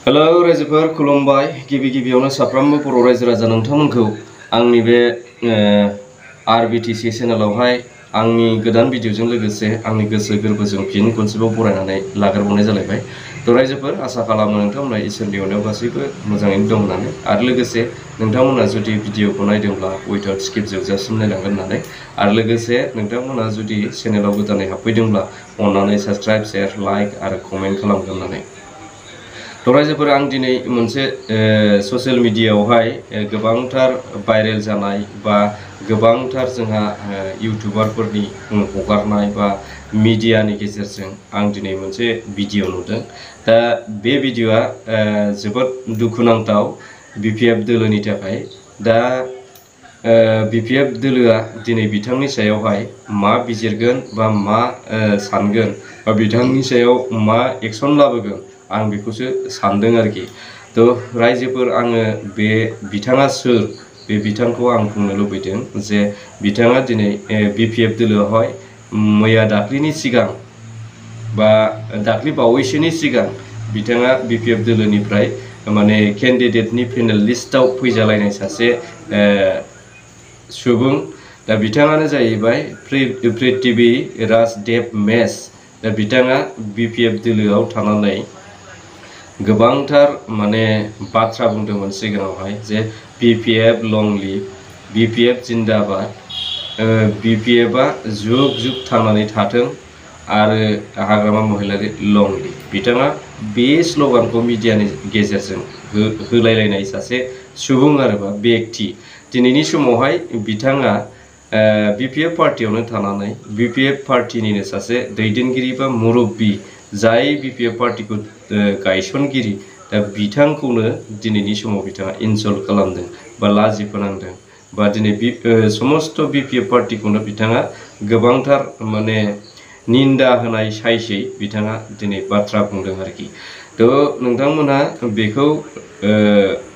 Hello रायजोफोर खुलुमबाय गिबियावनो साफ्रोमबो बर' रायजो राजा नोंथांमोनखौ आंनि बे आरबिटिसि चेनेलावहाय आंनि गोदान भिडिअजों लोगोसे आंनि गोसो गोरबोजों फिन खनसेबाव बरायनानै लाग्रोबावनाय जालायबाय। थ' रायजोफोर आसा खालामो नोंथांमोना इसोरनि अननायाव गासैबो मोजाङैनो दं होननानै आरो लोगोसे नोंथांमोना जुदि भिडिअखौ नायदोंब्ला उइदाउट स्किप जोबजासिम नायलांगोन होननानै आरो लोगोसे नोंथांमोना जुदि चेनेलाव गोदानै हाबफैदोंब्ला अन्नानै साबस्क्राइब शेयार लाइक आरो कमेन्ट खालामगोन होननानै। थ' रायजोफोर आं दिनै मोनसे ससियेल मिडियायावहाय गोबांथार भाइरेल जानाय बा गोबांथार जोंहा इउटुबारफोरनि हगारनाय बा मिडियानि गेजेरजों आं दिनै मोनसे भिडिअ नुदों। दा बे भिडिअआ जोबोद दुखुनांथाव बिपिएफ दोलोनि थाखाय। दा बिपिएफ दोलोआ दिनै बिथांनि सायावहाय मा बिजिरगोन बा मा सानगोन बा बिथांनि सायाव मा एक्सन लाबोगोन आं बेखौसो सानदों आरोखि। थ' रायजोफोर आङो बे बिथाङा सोर बे बिथांखौ आं बुंनो लुबैदों जे बिथाङा दिनै बिपिएफ दोलोआवहाय मैया दाख्लिनि सिगां बा दाख्लि बावैसोनि सिगां बिथाङा बिपिएफ दोलोनिफ्राय माने केन्डिडेटनि पेनेल लिस्टआव फैजालायनाय सासे सुबुं। दा बिथाङानो जाहैबाय पृथ्वी राजदेव मेस। दा बिथाङा बिपिएफ दोलोआव थानानै गोबांथार माने बाथ्रा बुंदोंमोन सिगाङावहाय जे बिपिएफ लं लिभ, बिपिएफ जिन्दाबाद, बिपिएफआ जुग जुग थांनानै थाथों आरो हाग्रामा महिलारि लं लिभ। बिथाङा बे स्ल'गानखौ मिडियानि गेजेरजों होलायलायनाय सासे सुबुं आरोबा व्यक्ति। दिनैनि समावहाय बिथाङा बिपिएफ पार्टियावनो थानानै बिपिएफ पार्टिनिनो सासे दैदेनगिरि बा मुरब्बी, जाय बिपिएफ पार्टिखौ गायसनगिरि, दा बिथांखौनो दिनैनि समाव बिथाङा इनसल्ट खालामदों बा लाजि फोनांदों बा दिनै समस्त बिपिएफ पार्टिखौनो बिथाङा गोबांथार माने निन्दा होनाय सायसै बिथाङा दिनै बाथ्रा बुंदों आरोखि। थ' नोंथांमोनहा बेखौ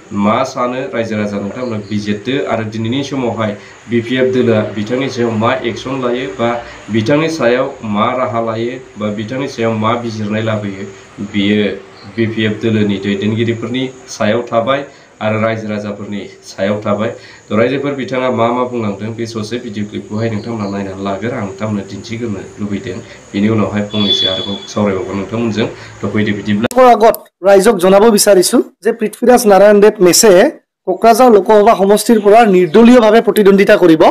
मा सानो रायजो राजा नोंथांमोना बिजिरदो आरो दिनैनि समावहाय बिपिएफ दोलोआ बिथांनि सायाव मा एक्सन लायो बा बिथांनि सायाव मा राहा लायो बा बिथांनि सायाव मा बिजिरनाय लाबोयो बियो बिपिएफ दोलोनि दैदेनगिरिफोरनि सायाव थाबाय आरो रायजो राजाफोरनि सायाव थाबाय। थ' रायजोफोर बिथाङा मा बुंलांदों बे ससे भिडिअ क्लिपखौहाय नोंथांमोना नायनानै लागोन। आं नोंथांमोननो दिन्थिग्रोनो लुबैदों, बेनि उनावहाय फंनैसो आरोबाव सावरायबावगोन नोंथांमोनजों। थ' फैदो बिदिब्ला আগত ৰাইজক জনাব বিচাৰিছো যে পৃথ্বীৰাজ নাৰায়ণ দেৱ মেছে কোকৰাঝাৰ লোকসভা সমষ্টিৰ পৰা নিৰ্দলীয়ভাৱে প্ৰতিদ্বন্দ্বিতা কৰিব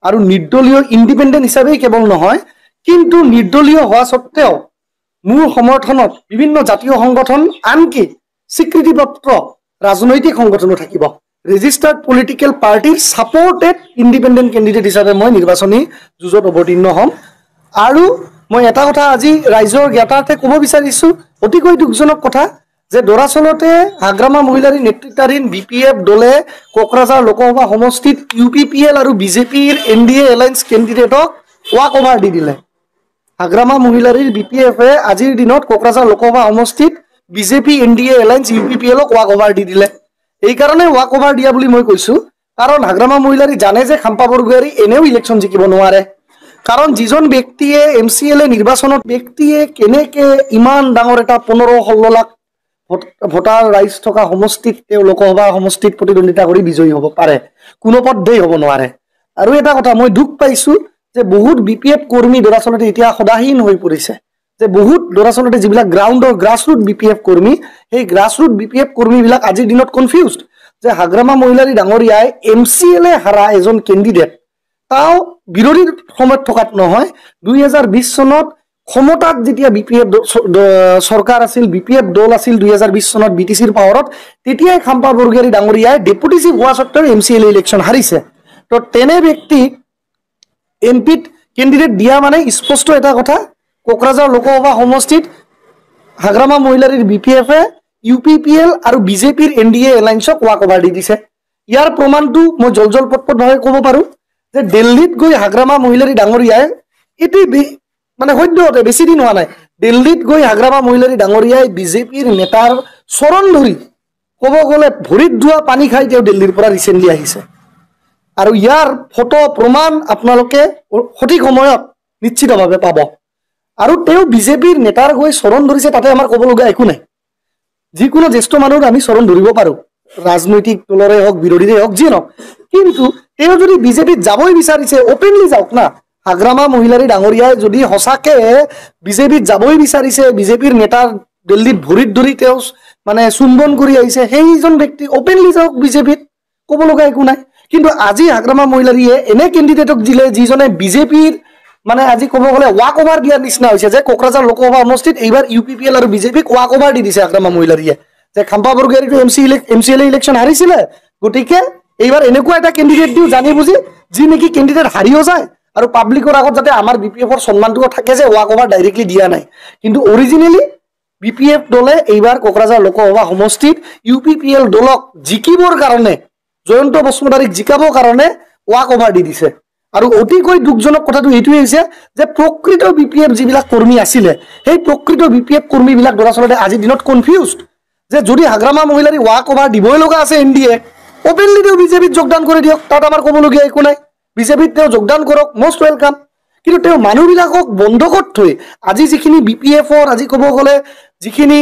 আৰু নিৰ্দলীয় ইণ্ডিপেণ্ডেণ্ট হিচাপেই কেৱল নহয়, কিন্তু নিৰ্দলীয় হোৱা স্বত্তেও মোৰ সমৰ্থনত বিভিন্ন জাতীয় সংগঠন, আনকি স্বীকৃতিপত্ৰ ৰাজনৈতিক সংগঠনো থাকিব। ৰেজিষ্টাৰ্ড পলিটিকেল পাৰ্টিৰ ছাপৰ্টেড ইণ্ডিপেণ্ডেণ্ট কেণ্ডিডেট হিচাপে মই নিৰ্বাচনী যুঁজত অৱতীৰ্ণ হ'ম। আৰু মই এটা কথা আজি ৰাইজৰ জ্ঞাতাৰ্থে ক'ব বিচাৰিছো, অতিকৈ দুখজনক কথা যে দৰাচলতে হাগ্ৰামা মহিলাৰী নেতৃত্বাধীন বিপিএফ দলে কোকৰাঝাৰ লোকসভা সমষ্টিত ইউপিপিএল আৰু বিজেপিৰ এনডিএ এলায়েন্স কেণ্ডিডেটক ৱাক অভাৰ দি দিলে। হাগ্ৰামা মহিলাৰীৰ বিপিএফে আজিৰ দিনত কোকৰাঝাৰ লোকসভা সমষ্টিত বিজেপি এনডিএ এলায়েন্স ইউপিপিএলক ৱাক অভাৰ দি দিলে। এইকাৰণে ৱাক অভাৰ দিয়া বুলি মই কৈছো, কাৰণ হাগ্ৰামা মহিলাৰী জানে যে খাম্পা বৰগোহাঁই এনেও ইলেকশ্যন জিকিব নোৱাৰে। কাৰণ যিজন ব্যক্তিয়ে MCLA নিৰ্বাচনত ব্যক্তিয়ে কেনেকে ইমান ডাঙৰ এটা 15-16 লাখ ভোটাৰ ৰাইজ থকা সমষ্টিত তেওঁ লোকসভা সমষ্টিত প্ৰতিদ্বন্দ্বিতা কৰি বিজয়ী হ'ব পাৰে, কোনো পধ্যেই হ'ব নোৱাৰে। আৰু এটা কথা মই দুখ পাইছো যে বহুত বিপিএফ কৰ্মী দৰাচলতে এতিয়া সদাহীন হৈ পৰিছে, যে বহুত দৰাচলতে যিবিলাক গ্ৰাউণ্ডৰ গ্ৰাছৰুট বিপিএফ কৰ্মী, সেই গ্ৰাছৰুট বিপিএফ কৰ্মীবিলাক আজিৰ দিনত কনফিউজড যে হাগ্ৰামা মহিলাৰী ডাঙৰীয়াই MCLA হাৰা এজন কেণ্ডিডেট তাও বিৰোধীৰ সময়ত থকাত নহয়, 2020 চনত ক্ষমতাত যেতিয়া বিপিএফ চৰকাৰ আছিল, বিপিএফ দল আছিল 2020 চনত BTCৰ পাৱাৰত, তেতিয়াই খাম্পা বৰগোহাঁই ডাঙৰীয়াই ডেপুটি চিফ হোৱা স্বত্তেও MCLA ইলেকশ্যন হাৰিছে। তো তেনে ব্যক্তিক এমপিত কেণ্ডিডেট দিয়া মানে স্পষ্ট এটা কথা, কোকৰাঝাৰ লোকসভা সমষ্টিত হাগ্ৰামা মহিলাৰীৰ বিপিএফে ইউপিপিএল আৰু বিজেপিৰ এনডিএ এলায়েন্সক ৱাক অভাৰ দি দিছে। ইয়াৰ প্ৰমাণটো মই জলপটপটভাৱে ক'ব পাৰোঁ যে দিল্লীত গৈ হাগ্ৰামা মহিলাৰী ডাঙৰীয়াই এটি মানে সদ্যহতে বেছি দিন হোৱা নাই, দিল্লীত গৈ হাগ্ৰামা মহিলাৰী ডাঙৰীয়াই বিজেপিৰ নেতাৰ চৰণ ধৰি ক'ব গ'লে ভৰিত ধোৱা পানী খাই তেওঁ দিল্লীৰ পৰা ৰিচেণ্টলি আহিছে। আৰু ইয়াৰ ফটো প্ৰমাণ আপোনালোকে সঠিক সময়ত নিশ্চিতভাৱে পাব। আৰু তেওঁ বিজেপিৰ নেতাৰ গৈ চৰণ ধৰিছে, তাতে আমাৰ ক'বলগীয়া একো নাই। যিকোনো জ্যেষ্ঠ মানুহৰ আমি চৰণ ধৰিব পাৰোঁ, ৰাজনৈতিক দলৰে হওক বিৰোধীৰে হওক যিয়ে নহওক। কিন্তু তেওঁ যদি বিজেপিত যাবই বিচাৰিছে অপেনলি যাওক না। হাগ্ৰামা মহিলাৰী ডাঙৰীয়াই যদি সঁচাকে বিজেপিত যাবই বিচাৰিছে, বিজেপিৰ নেতাৰ দিল্লীত ভৰিত ধৰি তেওঁ মানে চুম্বন কৰি আহিছে, সেইজন ব্যক্তি অপেনলি যাওক বিজেপিত, ক'ব লগা একো নাই। কিন্তু আজি হাগ্ৰামা মহিলাৰীয়ে এনে কেণ্ডিডেটক দিলে যিজনে বিজেপিৰ মানে আজি ক'ব গ'লে ৱাক অভাৰ দিয়াৰ নিচিনা হৈছে, যে কোকৰাঝাৰ লোকসভা সমষ্টিত এইবাৰ UPPL আৰু বিজেপিক ৱাক অভাৰ দি দিছে হাগ্ৰামা মহিলাৰীয়ে, যে খাম্পা বৰগোহাঞিটো MCLA ইলেকশ্যন হাৰিছিলে, গতিকে এইবাৰ এনেকুৱা এটা কেণ্ডিডেট দিওঁ জানি বুজি, যি নেকি কেণ্ডিডেট হাৰিও যায় আৰু পাব্লিকৰ আগত যাতে আমাৰ BPFৰ সন্মানটোও থাকে যে ৱাক অভাৰ ডাইৰেক্টলি দিয়া নাই। কিন্তু অৰিজিনেলি BPF দলে এইবাৰ কোকৰাঝাৰ লোকসভা সমষ্টিত UPPL দলক জিকিবৰ কাৰণে, জয়ন্ত বসুমতাৰীক জিকাবৰ কাৰণে ৱাক অভাৰ দি দিছে। আৰু অতিকৈ দুখজনক কথাটো এইটোৱে হৈছে যে প্ৰকৃত BPF যিবিলাক কৰ্মী আছিলে, সেই প্ৰকৃত BPF কৰ্মীবিলাক দৰাচলতে আজিৰ দিনত কনফিউজড যে যদি হাগ্ৰামা মহিলাৰী ৱাক অভাৰ দিবই লগা আছে NDA, অপেনলি তেওঁ বিজেপিত যোগদান কৰি দিয়ক, তাত আমাৰ ক'বলগীয়া একো নাই। বিজেপিত তেওঁ যোগদান কৰক, মষ্ট ৱেলকাম। কিন্তু তেওঁ মানুহবিলাকক বন্ধকত থৈ আজি যিখিনি BPFৰ আজি ক'ব গ'লে যিখিনি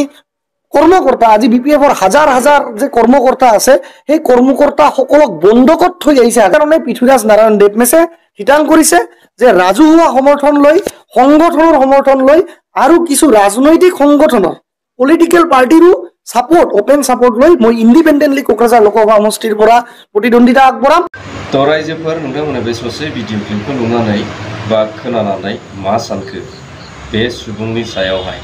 কৰ্মকৰ্তা, আজি BPFৰ হাজাৰ হাজাৰ যে কৰ্মকৰ্তা আছে, সেই কৰ্মকৰ্তাসকলক বন্ধকত থৈ আহিছে। সেইকাৰণে পৃথ্বীৰাজ নাৰায়ণ দেৱমেছে ঠিৰাং কৰিছে যে ৰাজহুৱা সমৰ্থন লৈ, সংগঠনৰ সমৰ্থন লৈ আৰু কিছু ৰাজনৈতিক সংগঠনৰ পলিটিকেল পাৰ্টিৰো সাপোর্ট, ওপেন সাপোর্ট লই মই ইন্ডিপেন্ডেন্টলি क'क्राझार लोकसभा समष्टिर পৰা प्रतिद्वন্दिता আগবঢ়াম। तो रायजोफोर नोंथांमोना बे ससे भिडिअ क्लिपखौ नुनानै बा खोनानानै मा सानखो बे सुबुंनि सायावहाय?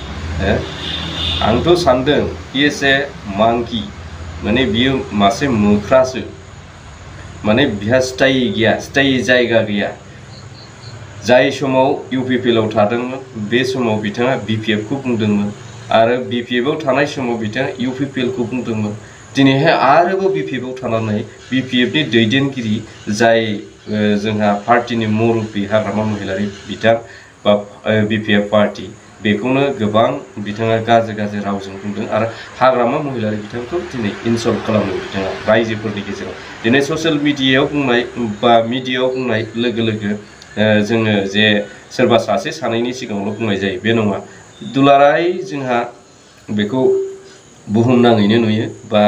आंथ' सानदों इज ए मांकी, माने बियो मासे मोख्रासो, माने बिहा स्टाई गैया, स्टाई जायगा गैया। जाय समाव UPPL आव थादोंमोन बे समाव बिथाङा BPF खौ बुंदोंमोन आरो BPF आव थानाय समाव बिथाङा UPPL खौ बुंदोंमोन। दिनैहाय आरोबाव BPF आव थानानै BPF नि दैदेनगिरि जाय जोंहा पार्टीनि मुरब्बी हाग्रामा महिलारी बिथां बा BPF पार्टी, बेखौनो गोबां बिथाङा गाज्रि रावजों बुंदों आरो हाग्रामा महिलारी बिथांखौ दिनै इनसल्ट खालामदों बिथाङा रायजोफोरनि गेजेराव। दिनै ससियेल मिडियायाव बुंनाय बा मिडियायाव बुंनाय लोगो लोगो जोङो जे सोरबा सासे सानैनि सिगाङावल' बुंनाय जायो बे नङा। दुलाराय जोंहा बेखौ बुहुमनाङैनो नुयो बा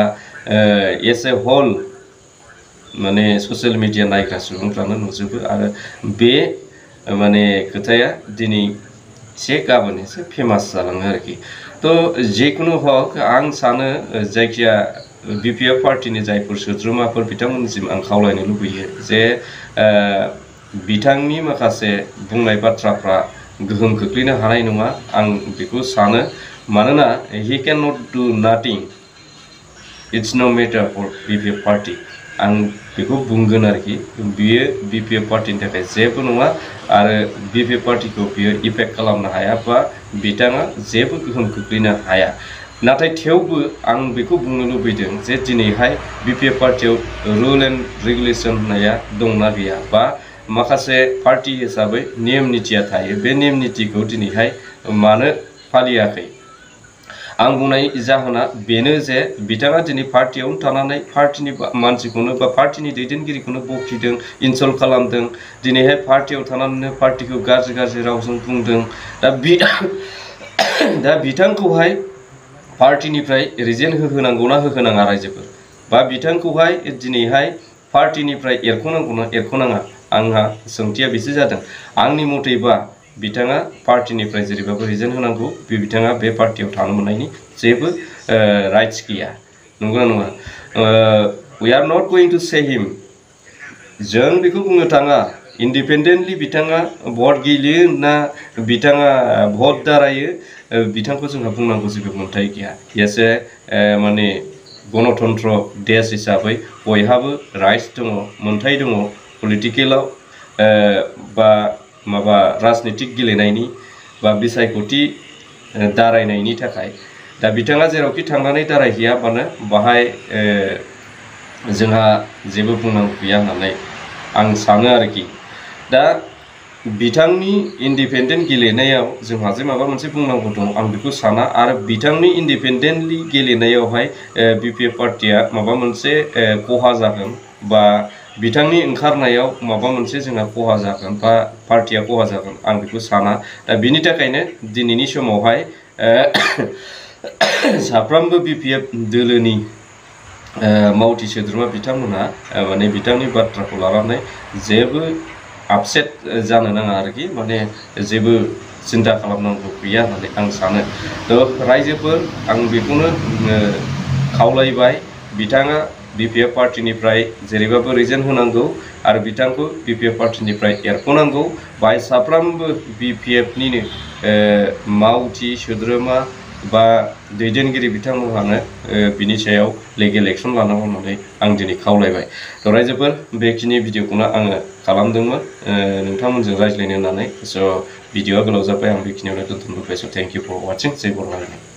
एज ए होल माने ससियेल मिडिया नायग्रा सुबुंफ्रानो नुजोबो आरो बे माने खोथाया दिनै एसे गाबोन एसे फेमास जालाङो आरोखि। तो जेखुनु हक आं सानो जायखिया BPF पार्टीनि जायफोर सोद्रोमाफोर बिथांमोननिसिम आं खावलायनो लुबैयो जे बिथांनि माखासे बुंनाय बाथ्राफ्रा गोहोम खोख्लैनो हानाय नङा आं बेखौ सानो। मानोना he cannot do nothing, it's no matter for BPF party. आं बेखौ बुंगोन आरोखि, बियो BPF पार्टीनि थाखाय जेबो नङा आरो BPF पार्टीखौ बियो इफेक्ट खालामनो हाया बा बिथाङा जेबो गोहोम खोख्लैनो हाया। नाथाय थेवबो आं बेखौ बुंनो लुबैदों जे दिनैहाय BPF पार्टीयाव रुल एन्ड रेगुलेसन होननाया दंना गैया बा माखासे पार्टी हिसाबै नेम निथिया थायो, बे नेम निथिखौ दिनैहाय मानो फालियाखै? आं बुंनाय जाहोना बेनो जे बिथाङा दिनै पार्टीयावनो थानानै पार्टीनि मानसिखौनो बा पार्टीनि दैदेनगिरिखौनो बखिदों, इनसल्ट खालामदों। दिनैहाय पार्टीयाव थानानैनो पार्टीखौ गाज्रि रावजों बुंदों। दा बिथांखौहाय पार्टीनिफ्राय रिजेन होनांगौना होनाङा रायजोफोर, बा बिथांखौहाय दिनैहाय पार्टीनिफ्राय एरख'नांगौना एरख'नाङा? आंहा सोंथिया बेसो जादों। आंनि मथेबा बिथाङा पार्टीनिफ्राय जेरैबाबो रिजेन होनांगौ, बिथाङा बे पार्टीयाव थानो मोननायनि जेबो राइट्स गैया, नंगौना नङा? वी आर नट गोइं टू से हिम, जों बेखौ बुंनो थाङा इन्डिपेन्डेन्टलि बिथाङा भट गेलेयो ना बिथाङा भट दारायो, बिथांखौ जोंहा बुंनांगौ जेबो मोन्थाय गैया। एसे माने गणतन्त्र देश हिसाबै बयहाबो राइट्स दङ, मोन्थाय दङ पलिटिकेलाव बा माबा राजनीतिक गेलेनायनि बा बिसायख'थि दारायनायनि थाखाय। दा बिथाङा जेरावखि थांनानै दारायहैयाबानो बाहाय जोंहा जेबो बुंनांगौ गैया होननानै आं सानो आरोखि। दा बिथांनि इन्डिपेन्डेन्ट गेलेनायाव जोंहा जे माबा मोनसे बुंनांगौ दं आं बेखौ साना। आरो बिथांनि इन्डिपेन्डेन्टलि गेलेनायावहाय BPF पार्टीया माबा मोनसे खहा जागोन बा बिथांनि ओंखारनायाव माबा मोनसे जोंहा खहा जागोन बा पार्टीया खहा जागोन, आं बेखौ साना। दा बिनि थाखायनो दिनैनि समावहाय साफ्रोमबो BPF दोलोनि मावथि सोद्रोमा बिथांमोनहा माने बिथांनि बाथ्राखौ लानानै जेबो आपसेट जानो नाङा आरोखि माने जेबो चिन्ता खालामनांगौ गैया होननानै आं सानो थ' रायजोफोर आं बेखौनो खावलायबाय बिथाङा BPF पार्टिनिफ्राय जेरैबाबो रिजेन होनांगौ आरो बिथांखौ BPF पार्टिनिफ्राय एरख'नांगौ बाय साफ्रोमबो BPFनिनो मावथि सोद्रोमा बा दैदेनगिरि बिथांमोनहानो बिनि सायाव लिगेल एक्सन लानांगौ होननानै आं दिनै खावलायबाय थ' रायजोफोर बेखिनि भिडिअखौनो आङो खालामदोंमोन नोंथांमोनजों रायज्लायनो होननानै स' भिडिअआ गोलाव जाबाय आं बेखिनियावनो दोनथ'बाय स' थेंक इउ फर वाचिं जय बर' हारि